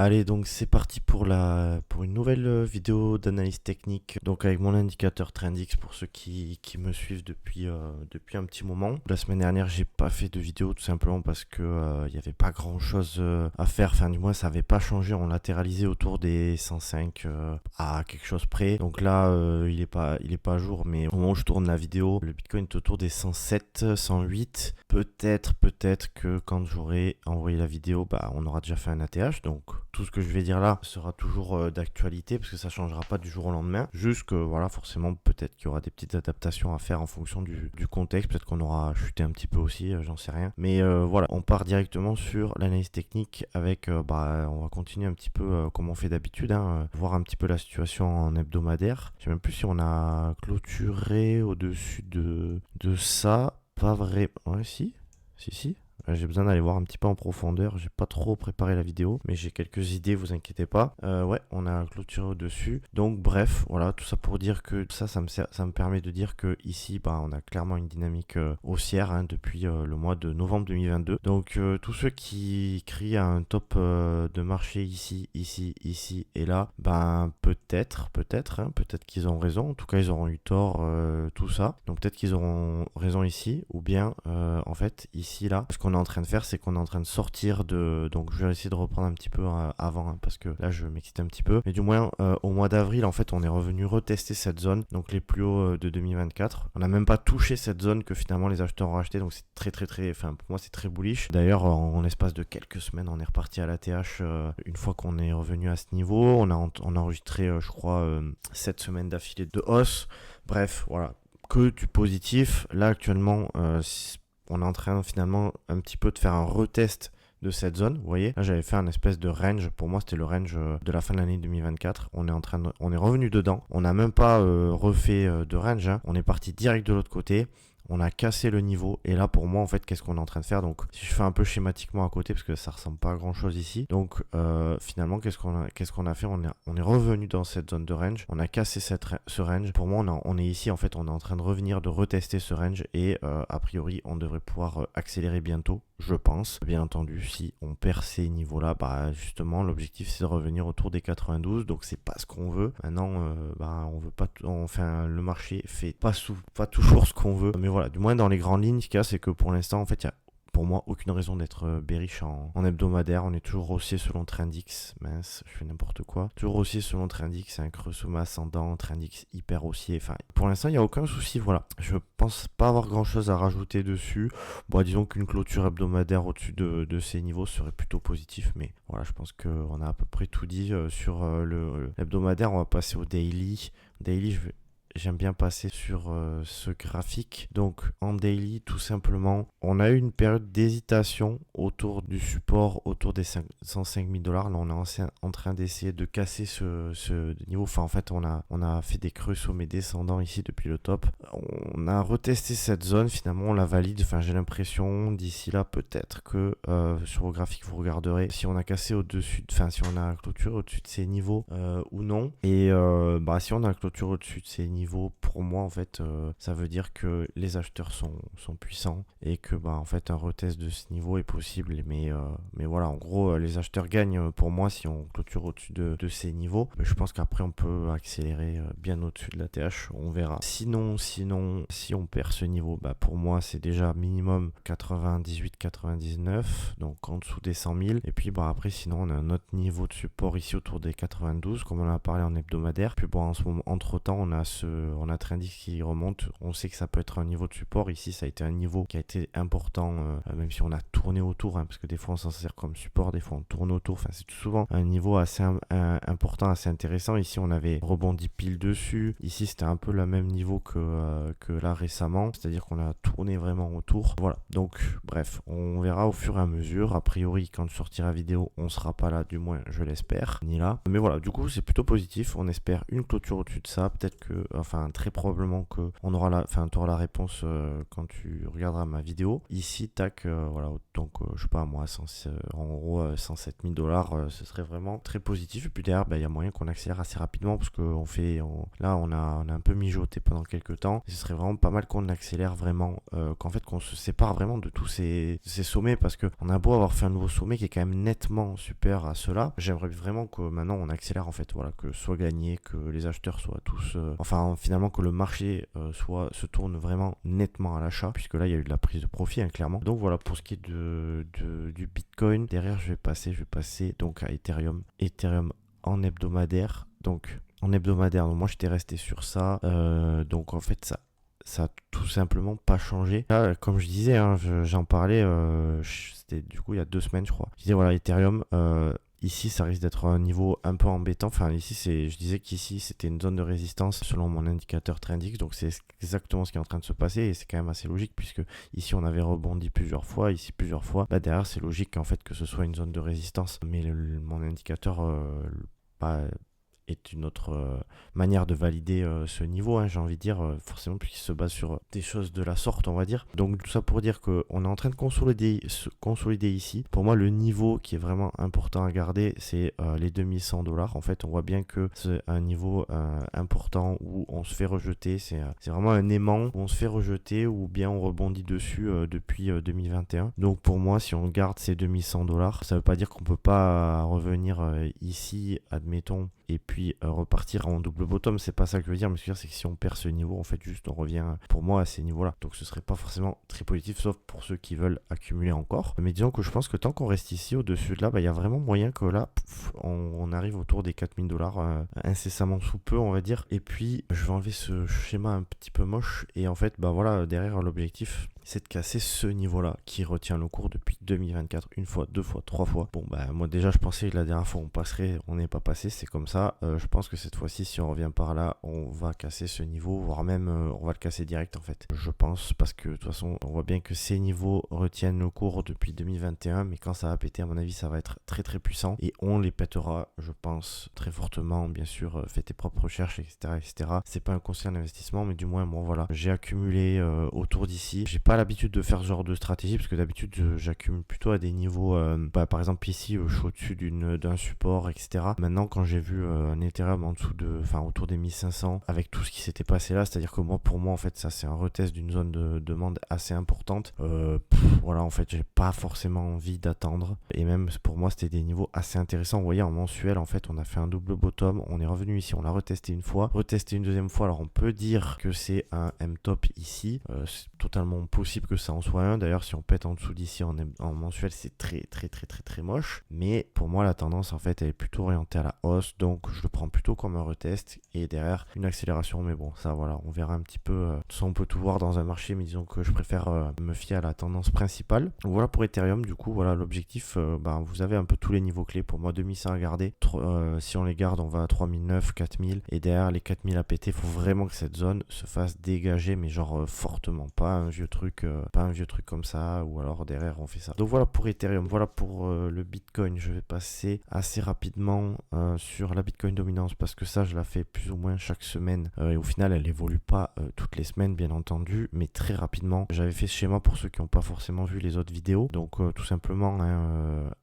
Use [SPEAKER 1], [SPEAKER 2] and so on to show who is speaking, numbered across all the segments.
[SPEAKER 1] Allez, donc c'est parti pour une nouvelle vidéo d'analyse technique, donc avec mon indicateur Trendix pour ceux qui me suivent depuis un petit moment. La semaine dernière, j'ai pas fait de vidéo tout simplement parce que il y avait pas grand chose à faire, enfin du moins ça avait pas changé, on latéralisait autour des 105 à quelque chose près. Donc là, il est pas à jour, mais au moment où je tourne la vidéo, le Bitcoin est autour des 107, 108. Peut-être que quand j'aurai envoyé la vidéo, on aura déjà fait un ATH, donc tout ce que je vais dire là sera toujours d'actualité parce que ça changera pas du jour au lendemain. Juste que voilà, forcément, peut-être qu'il y aura des petites adaptations à faire en fonction du contexte. Peut-être qu'on aura chuté un petit peu aussi, j'en sais rien. Mais voilà, on part directement sur l'analyse technique avec, on va continuer un petit peu comme on fait d'habitude, voir un petit peu la situation en hebdomadaire. Je sais même plus si on a clôturé au-dessus de ça. Pas vrai. Ouais, si. J'ai besoin d'aller voir un petit peu en profondeur. J'ai pas trop préparé la vidéo, mais j'ai quelques idées, vous inquiétez pas. Ouais, on a clôturé au-dessus. Donc bref, voilà, tout ça pour dire que ça me permet de dire que ici, on a clairement une dynamique haussière depuis le mois de novembre 2022. Donc tous ceux qui crient à un top de marché ici et là, peut-être qu'ils ont raison. En tout cas, ils auront eu tort, tout ça. Donc peut-être qu'ils auront raison ici, ou bien en fait ici là, parce qu'on est en train de faire, c'est qu'on est en train de sortir de... Donc je vais essayer de reprendre un petit peu avant, parce que là je m'excite un petit peu. Mais du moins, au mois d'avril, en fait, on est revenu retester cette zone, donc les plus hauts de 2024. On n'a même pas touché cette zone que finalement les acheteurs ont racheté, donc c'est très... Enfin, pour moi, c'est très bullish. D'ailleurs, en l'espace de quelques semaines, on est reparti à l'ATH une fois qu'on est revenu à ce niveau. On a enregistré, je crois, 7 semaines d'affilée de hausse. Bref, voilà, que du positif. Là, actuellement, on est en train finalement un petit peu de faire un retest de cette zone, vous voyez. Là, j'avais fait un espèce de range. Pour moi, c'était le range de la fin de l'année 2024. On est revenu dedans. On n'a même pas refait de range. On est parti direct de l'autre côté. On a cassé le niveau et là pour moi en fait qu'est-ce qu'on est en train de faire, donc si je fais un peu schématiquement à côté parce que ça ressemble pas à grand chose ici, donc finalement qu'est-ce qu'on a fait, on est revenu dans cette zone de range, on a cassé ce range. Pour moi on est ici en fait, on est en train de revenir de retester ce range et a priori on devrait pouvoir accélérer bientôt, je pense. Bien entendu, si on perd ces niveaux là, justement l'objectif c'est de revenir autour des 92, donc c'est pas ce qu'on veut. Maintenant on veut pas enfin le marché fait pas toujours ce qu'on veut, mais voilà, du moins dans les grandes lignes, ce qu'il y a, c'est que pour l'instant, en fait, il y a pour moi aucune raison d'être bearish en hebdomadaire. On est toujours haussier selon Trendix. Mince, je fais n'importe quoi. Toujours haussier selon Trendix, c'est un creux sommet ascendant, Trendix hyper haussier. Enfin, pour l'instant, il n'y a aucun souci. Voilà, je pense pas avoir grand chose à rajouter dessus. Bon, disons qu'une clôture hebdomadaire au-dessus de ces niveaux serait plutôt positif, mais voilà, je pense qu'on a à peu près tout dit sur l'hebdomadaire. On va passer au daily. Daily, j'aime bien passer sur ce graphique. Donc en daily, tout simplement, on a eu une période d'hésitation autour du support, autour des 105 000 $. Là, on est en train d'essayer de casser ce niveau. Enfin, en fait, on a fait des creux sommets descendants ici depuis le top. On a retesté cette zone. Finalement, on la valide. Enfin, j'ai l'impression d'ici là, peut-être que sur le graphique, vous regarderez si on a cassé au-dessus, enfin, si on a clôturé au-dessus de ces niveaux ou non. Et si on a clôturé au-dessus de ces niveaux, pour moi en fait ça veut dire que les acheteurs sont puissants et que en fait un retest de ce niveau est possible, mais voilà, en gros les acheteurs gagnent pour moi si on clôture au-dessus de ces niveaux, mais je pense qu'après on peut accélérer bien au-dessus de la TH, on verra. Sinon si on perd ce niveau, pour moi c'est déjà minimum 98-99, donc en dessous des 100 000, et puis après sinon on a un autre niveau de support ici autour des 92 comme on en a parlé en hebdomadaire. Puis en ce moment, entre temps on a Trendix qui remonte, on sait que ça peut être un niveau de support. Ici ça a été un niveau qui a été important, même si on a tourné autour, parce que des fois on s'en sert comme support, des fois on tourne autour, enfin c'est souvent un niveau assez important, assez intéressant. Ici on avait rebondi pile dessus, ici c'était un peu le même niveau que là récemment, c'est à dire qu'on a tourné vraiment autour. Voilà, donc bref, on verra au fur et à mesure. A priori quand je sortirai la vidéo on sera pas là, du moins je l'espère, ni là, mais voilà, du coup c'est plutôt positif. On espère une clôture au-dessus de ça, peut-être que enfin très probablement que tu auras la réponse quand tu regarderas ma vidéo. Ici, tac, voilà, donc je sais pas moi, en gros 107 000 $, ce serait vraiment très positif. Et puis derrière, il y a moyen qu'on accélère assez rapidement parce que là on a un peu mijoté pendant quelques temps. Et ce serait vraiment pas mal qu'on accélère vraiment, qu'on se sépare vraiment de tous ces sommets, parce que on a beau avoir fait un nouveau sommet qui est quand même nettement supérieur à cela. J'aimerais vraiment que maintenant on accélère en fait, voilà, que soit gagné, que les acheteurs soient tous, finalement que le marché se tourne vraiment nettement à l'achat, puisque là il y a eu de la prise de profit, hein, clairement. Donc voilà pour ce qui est du Bitcoin. Derrière je vais passer donc à Ethereum en hebdomadaire. Donc en hebdomadaire, donc moi j'étais resté sur ça, donc en fait ça a tout simplement pas changé. Là, comme je disais, hein, j'en parlais, c'était du coup il y a 2 semaines je crois. Je disais voilà, Ethereum, ici ça risque d'être un niveau un peu embêtant. Enfin ici je disais qu'ici c'était une zone de résistance selon mon indicateur Trendix, donc c'est exactement ce qui est en train de se passer, et c'est quand même assez logique puisque ici on avait rebondi plusieurs fois, ici plusieurs fois. Derrière c'est logique en fait que ce soit une zone de résistance, mais mon indicateur est une autre manière de valider ce niveau, hein, j'ai envie de dire, forcément puisqu'il se base sur des choses de la sorte, on va dire. Donc tout ça pour dire qu'on est en train de se consolider ici. Pour moi, le niveau qui est vraiment important à garder, c'est les 2100 $. En fait, on voit bien que c'est un niveau important où on se fait rejeter. C'est vraiment un aimant où on se fait rejeter, ou bien on rebondit dessus depuis 2021. Donc pour moi, si on garde ces 2100 $, ça veut pas dire qu'on peut pas revenir ici, admettons, et puis repartir en double bottom. C'est pas ça que je veux dire, mais ce que je veux dire, c'est que si on perd ce niveau, en fait, juste on revient pour moi à ces niveaux-là. Donc ce serait pas forcément très positif, sauf pour ceux qui veulent accumuler encore. Mais disons que je pense que tant qu'on reste ici au-dessus de là, il y a vraiment moyen que là, on arrive autour des 4000 $ incessamment sous peu, on va dire. Et puis je vais enlever ce schéma un petit peu moche, et en fait, voilà, derrière l'objectif, c'est de casser ce niveau-là qui retient le cours depuis 2024, une fois, 2 fois, 3 fois. Bon, moi déjà je pensais que la dernière fois on passerait, on n'est pas passé, c'est comme ça. Je pense que cette fois-ci, si on revient par là, on va casser ce niveau, voire même on va le casser direct en fait. Je pense, parce que de toute façon, on voit bien que ces niveaux retiennent le cours depuis 2021, mais quand ça va péter, à mon avis, ça va être très très puissant, et on les pètera, je pense, très fortement. Bien sûr, fais tes propres recherches, etc., etc. C'est pas un conseil d'investissement, mais du moins, bon voilà, j'ai accumulé autour d'ici. J'ai pas l'habitude de faire ce genre de stratégie, parce que d'habitude j'accumule plutôt à des niveaux, par exemple ici je suis au-dessus d'un support, etc. Maintenant, quand j'ai vu un Ethereum en dessous autour des 1500, avec tout ce qui s'était passé là, c'est-à-dire que pour moi en fait ça c'est un retest d'une zone de demande assez importante. Voilà, en fait j'ai pas forcément envie d'attendre, et même pour moi c'était des niveaux assez intéressants. Vous voyez, en mensuel en fait on a fait un double bottom, on est revenu ici, on l'a retesté une fois, retesté une deuxième fois. Alors on peut dire que c'est un M-top ici, c'est totalement possible que ça en soit un. D'ailleurs, si on pète en dessous d'ici en mensuel, c'est très très très très très moche. Mais pour moi, la tendance en fait elle est plutôt orientée à la hausse, donc je le prends plutôt comme un retest, et derrière une accélération. Mais bon, ça voilà, on verra un petit peu. Ça, on peut tout voir dans un marché, mais disons que je préfère me fier à la tendance principale. Donc voilà pour Ethereum. Du coup, voilà l'objectif. Vous avez un peu tous les niveaux clés. Pour moi, 2100 à garder. Si on les garde, on va à 3009, 4000, et derrière les 4000 à péter. Il faut vraiment que cette zone se fasse dégager, mais genre fortement, pas un vieux truc comme ça, ou alors derrière on fait ça. Donc voilà pour Ethereum, voilà pour le Bitcoin. Je vais passer assez rapidement sur la Bitcoin dominance, parce que ça je la fais plus ou moins chaque semaine, et au final elle évolue pas toutes les semaines bien entendu, mais très rapidement. J'avais fait ce schéma pour ceux qui n'ont pas forcément vu les autres vidéos. Donc tout simplement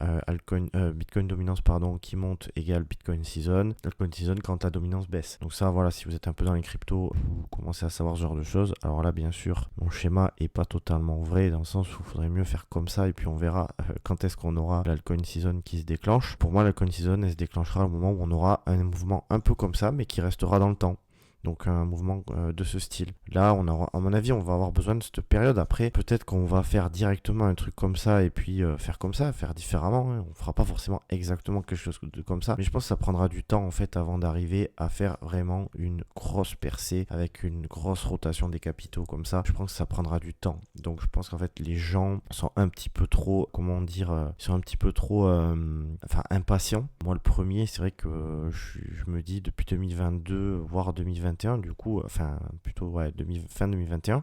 [SPEAKER 1] Bitcoin dominance qui monte égale Bitcoin season, Bitcoin season quand la dominance baisse. Donc ça voilà, si vous êtes un peu dans les cryptos, vous commencez à savoir ce genre de choses. Alors là bien sûr mon schéma est pas totalement vrai, dans le sens où il faudrait mieux faire comme ça, et puis on verra quand est-ce qu'on aura l'altcoin season qui se déclenche. Pour moi l'altcoin season elle se déclenchera au moment où on aura un mouvement un peu comme ça, mais qui restera dans le temps. Donc un mouvement de ce style. Là, on aura, à mon avis, on va avoir besoin de cette période. Après, peut-être qu'on va faire directement un truc comme ça, et puis faire comme ça, faire différemment. Hein. On fera pas forcément exactement quelque chose comme ça. Mais je pense que ça prendra du temps, en fait, avant d'arriver à faire vraiment une grosse percée avec une grosse rotation des capitaux comme ça. Je pense que ça prendra du temps. Donc je pense qu'en fait, les gens sont un petit peu trop, ils sont un petit peu trop impatients. Moi, le premier, c'est vrai que je me dis depuis 2022, voire 2021, 2021, du coup, enfin plutôt ouais, fin 2021,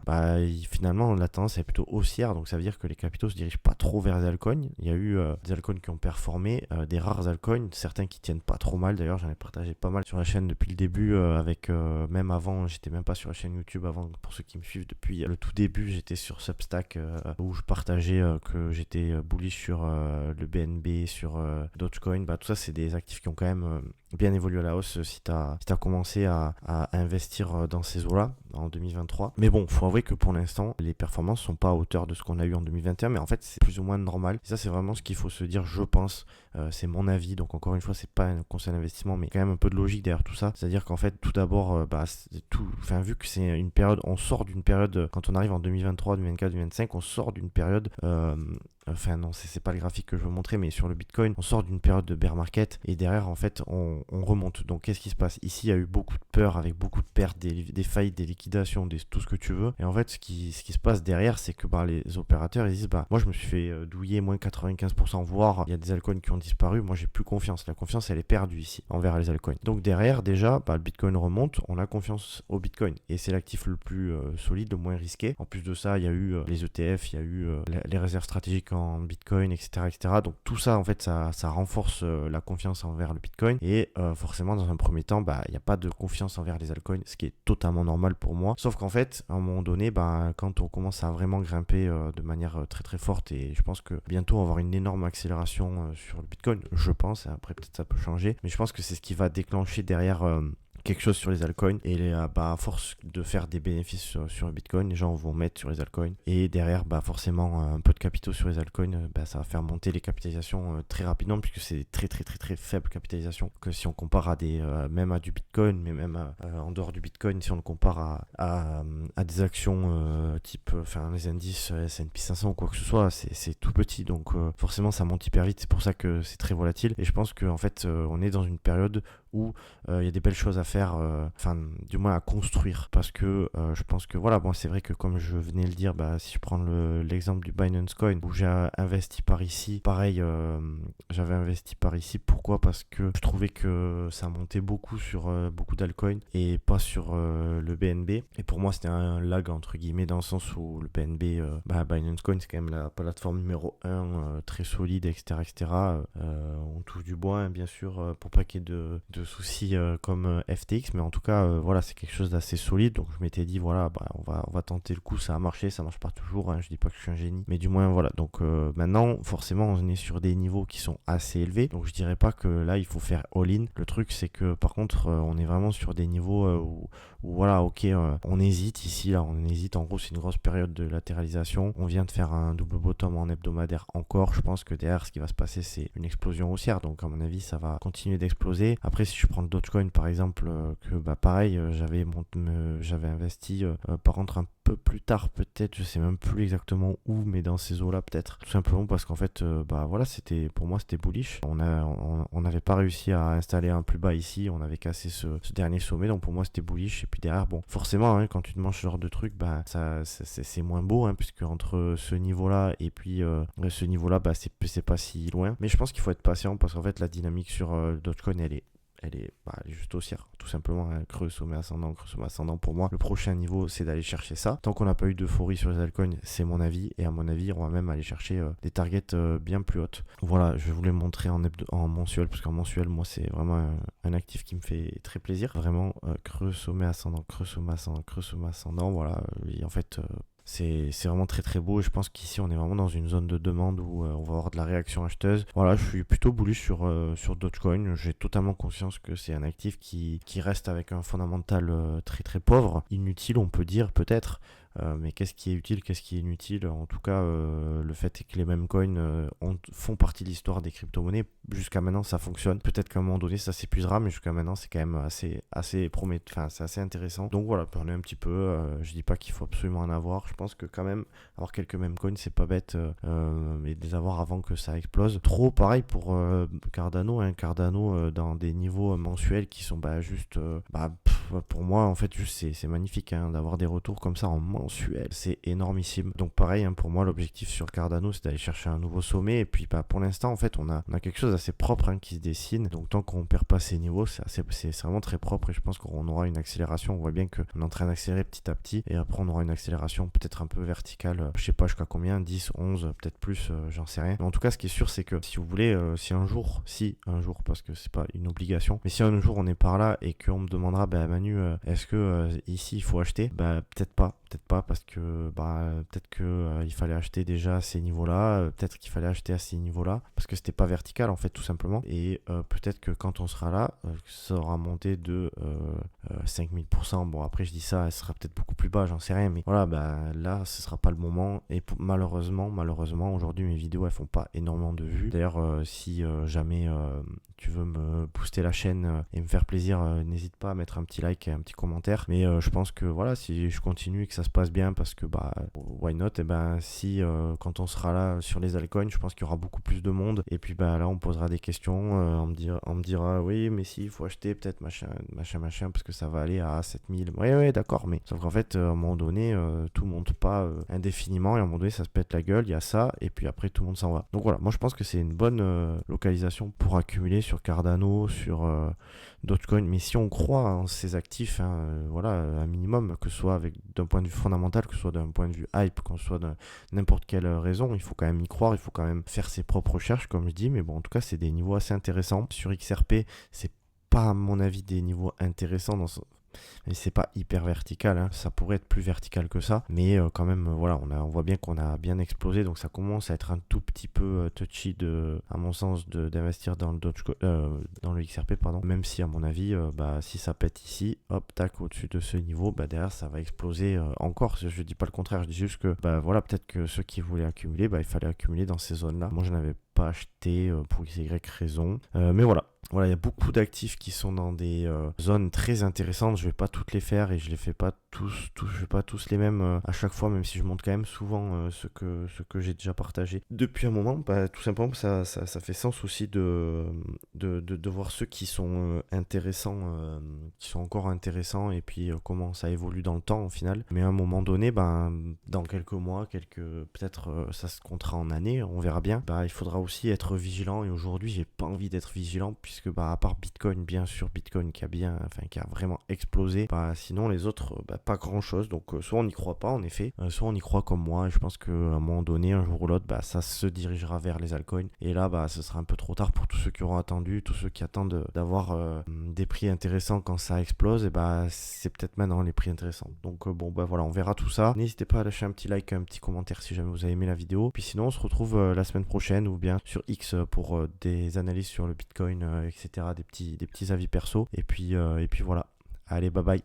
[SPEAKER 1] finalement la tendance est plutôt haussière, donc ça veut dire que les capitaux se dirigent pas trop vers les altcoins. Il y a eu des altcoins qui ont performé, des rares altcoins, certains qui tiennent pas trop mal, d'ailleurs j'en ai partagé pas mal sur la chaîne depuis le début, même avant, j'étais même pas sur la chaîne YouTube avant, pour ceux qui me suivent depuis le tout début, j'étais sur Substack où je partageais que j'étais bullish sur le BNB, sur Dogecoin, tout ça c'est des actifs qui ont quand même bien évolué à la hausse si tu as commencé à investir dans ces eaux-là en 2023. Mais bon, faut avouer que pour l'instant, les performances sont pas à hauteur de ce qu'on a eu en 2021, mais en fait, c'est plus ou moins normal. Et ça, c'est vraiment ce qu'il faut se dire, je pense. C'est mon avis, donc encore une fois, c'est pas un conseil d'investissement, mais quand même un peu de logique derrière tout ça. C'est-à-dire qu'en fait, tout d'abord, vu que c'est une période, on sort d'une période, quand on arrive en 2023, 2024, 2025, on sort d'une période... non, c'est pas le graphique que je veux montrer, mais sur le Bitcoin, on sort d'une période de bear market et derrière, en fait, on remonte. Donc, qu'est-ce qui se passe? Ici, il y a eu beaucoup de peur avec beaucoup de pertes, des faillites, des liquidations, tout ce que tu veux. Et en fait, ce qui se passe derrière, c'est que les opérateurs, ils disent, moi, je me suis fait douiller moins 95%, voire il y a des altcoins qui ont disparu. Moi, j'ai plus confiance. La confiance, elle est perdue ici envers les altcoins. Donc, derrière, déjà, le Bitcoin remonte, on a confiance au Bitcoin. Et c'est l'actif le plus solide, le moins risqué. En plus de ça, il y a eu les ETF, il y a eu les réserves stratégiques en Bitcoin, etc., etc. Donc tout ça, en fait, ça renforce la confiance envers le Bitcoin. Et forcément, dans un premier temps, il n'y a pas de confiance envers les altcoins, ce qui est totalement normal pour moi. Sauf qu'en fait, à un moment donné, quand on commence à vraiment grimper de manière très très forte, et je pense que bientôt on va avoir une énorme accélération sur le Bitcoin, je pense, après peut-être ça peut changer, mais je pense que c'est ce qui va déclencher derrière... quelque chose sur les altcoins et à force de faire des bénéfices sur le Bitcoin, les gens vont mettre sur les altcoins et derrière forcément un peu de capitaux sur les altcoins, ça va faire monter les capitalisations très rapidement puisque c'est très très très très faible capitalisation que si on compare à même à du Bitcoin, mais même en dehors du Bitcoin, si on le compare à des actions type les indices S&P 500 ou quoi que ce soit, c'est tout petit, donc forcément ça monte hyper vite, c'est pour ça que c'est très volatile et je pense qu'en fait on est dans une période où il y a des belles choses à faire, du moins à construire, parce que je pense que c'est vrai que comme je venais le dire, si je prends l'exemple du Binance Coin où j'ai investi par ici, pareil, j'avais investi par ici, pourquoi? Parce que je trouvais que ça montait beaucoup sur beaucoup d'altcoins et pas sur le BNB, et pour moi c'était un lag entre guillemets dans le sens où le BNB, Binance Coin c'est quand même la plateforme numéro 1, très solide, etc., etc. On touche du bois, hein, bien sûr, pour pas qu'il y ait de soucis comme FTX, mais en tout cas c'est quelque chose d'assez solide, donc je m'étais dit on va tenter le coup, ça a marché, ça marche pas toujours, hein, je dis pas que je suis un génie, mais du moins donc maintenant forcément on est sur des niveaux qui sont assez élevés, donc je dirais pas que là il faut faire all-in. Le truc c'est que par contre on est vraiment sur des niveaux où on hésite ici, là on hésite, en gros c'est une grosse période de latéralisation, on vient de faire un double bottom en hebdomadaire encore, je pense que derrière ce qui va se passer c'est une explosion haussière, donc à mon avis ça va continuer d'exploser. Après si je prends le Dogecoin par exemple, pareil, j'avais investi par contre un peu plus tard peut-être, je sais même plus exactement où, mais dans ces eaux là peut-être, tout simplement parce qu'en fait pour moi c'était bullish, on n'avait pas réussi à installer un plus bas ici, on avait cassé ce dernier sommet, donc pour moi c'était bullish, et puis derrière forcément hein, quand tu te manges ce genre de truc c'est moins beau, hein, puisque entre ce niveau là et puis ce niveau là c'est pas si loin, mais je pense qu'il faut être patient parce qu'en fait la dynamique sur Dogecoin elle est juste haussière, tout simplement, hein, creux, sommet ascendant, pour moi. Le prochain niveau, c'est d'aller chercher ça. Tant qu'on n'a pas eu d'euphorie sur les altcoins, c'est mon avis, et à mon avis, on va même aller chercher des targets bien plus hautes. Voilà, je voulais montrer en mensuel, parce qu'en mensuel, moi, c'est vraiment un actif qui me fait très plaisir. Vraiment, creux, sommet ascendant, creux, sommet ascendant, creux, sommet ascendant, voilà. Et en fait... c'est vraiment très très beau, et je pense qu'ici on est vraiment dans une zone de demande où on va avoir de la réaction acheteuse. Voilà, je suis plutôt bullish sur Dogecoin. J'ai totalement conscience que c'est un actif qui reste avec un fondamental très très pauvre, inutile on peut dire peut-être. Mais qu'est-ce qui est utile, qu'est-ce qui est inutile? En tout cas, le fait est que les mêmes coins font partie de l'histoire des crypto-monnaies. Jusqu'à maintenant, ça fonctionne. Peut-être qu'à un moment donné, ça s'épuisera, mais jusqu'à maintenant, c'est quand même assez prometteur. C'est assez intéressant. Donc voilà, prenez un petit peu. Je dis pas qu'il faut absolument en avoir. Je pense que quand même, avoir quelques mêmes coins, c'est pas bête. Mais de les avoir avant que ça explose. Trop, pareil pour Cardano. Cardano dans des niveaux mensuels qui sont juste... pour moi, en fait, juste c'est magnifique hein, d'avoir des retours comme ça en mensuel. C'est énormissime. Donc pareil, hein, pour moi, l'objectif sur Cardano, c'est d'aller chercher un nouveau sommet. Et puis pour l'instant, en fait, on a quelque chose d'assez propre hein, qui se dessine. Donc tant qu'on perd pas ces niveaux, c'est vraiment très propre. Et je pense qu'on aura une accélération. On voit bien qu'on est en train d'accélérer petit à petit. Et après, on aura une accélération peut-être un peu verticale. Je sais pas jusqu'à combien, 10, 11, peut-être plus, j'en sais rien. Mais en tout cas, ce qui est sûr, c'est que si vous voulez, si un jour, parce que c'est pas une obligation, mais si un jour on est par là et qu'on me demandera, bah Manu, est-ce que ici il faut acheter? Bah peut-être pas parce que peut-être que il fallait acheter déjà à ces niveaux-là, peut-être qu'il fallait acheter à ces niveaux-là parce que c'était pas vertical en fait tout simplement. Et peut-être que quand on sera là, ça aura monté de 5000%. Bon après je dis ça, elle sera peut-être beaucoup plus bas, j'en sais rien, mais voilà, bah là ce sera pas le moment. Et malheureusement aujourd'hui mes vidéos elles font pas énormément de vues. D'ailleurs si jamais tu veux me booster la chaîne et me faire plaisir, n'hésite pas à mettre un petit like et un petit commentaire. Mais je pense que voilà, si je continue et que ça se passe bien, parce que why not, et si quand on sera là sur les altcoins, je pense qu'il y aura beaucoup plus de monde. Et puis là on posera des questions, on me dira oui mais si il faut acheter peut-être machin, parce que ça va aller à 7000. Ouais d'accord, mais sauf qu'en fait à un moment donné tout monte pas indéfiniment, et à un moment donné ça se pète la gueule, il y a ça, et puis après tout le monde s'en va. Donc voilà, moi je pense que c'est une bonne localisation pour accumuler sur Cardano, sur Dogecoin. Mais si on croit en ces actifs, hein, voilà, un minimum, que ce soit d'un point de vue fondamental, que ce soit d'un point de vue hype, que ce soit de n'importe quelle raison, il faut quand même y croire, il faut quand même faire ses propres recherches, comme je dis. Mais bon, en tout cas, c'est des niveaux assez intéressants. Sur XRP, c'est pas, à mon avis, des niveaux intéressants mais c'est pas hyper vertical, hein. Ça pourrait être plus vertical que ça, mais quand même, voilà, on voit bien qu'on a bien explosé, donc ça commence à être un tout petit peu touchy, à mon sens, d'investir dans dans le XRP, pardon. Même si, à mon avis, si ça pète ici, hop, tac, au-dessus de ce niveau, derrière, ça va exploser encore. Je dis pas le contraire, je dis juste que, voilà, peut-être que ceux qui voulaient accumuler, il fallait accumuler dans ces zones-là. Moi, je n'avais pas acheté pour XY raison, mais voilà. Voilà, il y a beaucoup d'actifs qui sont dans des zones très intéressantes. Je vais pas toutes les faire et je les fais pas je fais pas tous les mêmes à chaque fois, même si je montre quand même souvent ce que j'ai déjà partagé depuis un moment. Tout simplement, ça fait sens aussi de voir ceux qui sont intéressants, qui sont encore intéressants, et puis comment ça évolue dans le temps au final. Mais à un moment donné, dans quelques mois, peut-être ça se comptera en années, on verra bien. Il faudra aussi être vigilant, et aujourd'hui, j'ai pas envie d'être vigilant, puisque à part Bitcoin, bien sûr, Bitcoin qui a vraiment explosé, sinon les autres, pas grand chose. Donc soit on n'y croit pas en effet, soit on y croit comme moi, et je pense qu'à un moment donné, un jour ou l'autre, ça se dirigera vers les altcoins, et là ce sera un peu trop tard pour tous ceux qui auront attendu, tous ceux qui attendent d'avoir des prix intéressants quand ça explose. Et c'est peut-être maintenant les prix intéressants. Donc voilà, on verra tout ça. N'hésitez pas à lâcher un petit like, un petit commentaire si jamais vous avez aimé la vidéo. Puis sinon on se retrouve la semaine prochaine, ou bien sur X pour des analyses sur le Bitcoin, etc., des petits avis perso. Et puis voilà. Allez, bye bye.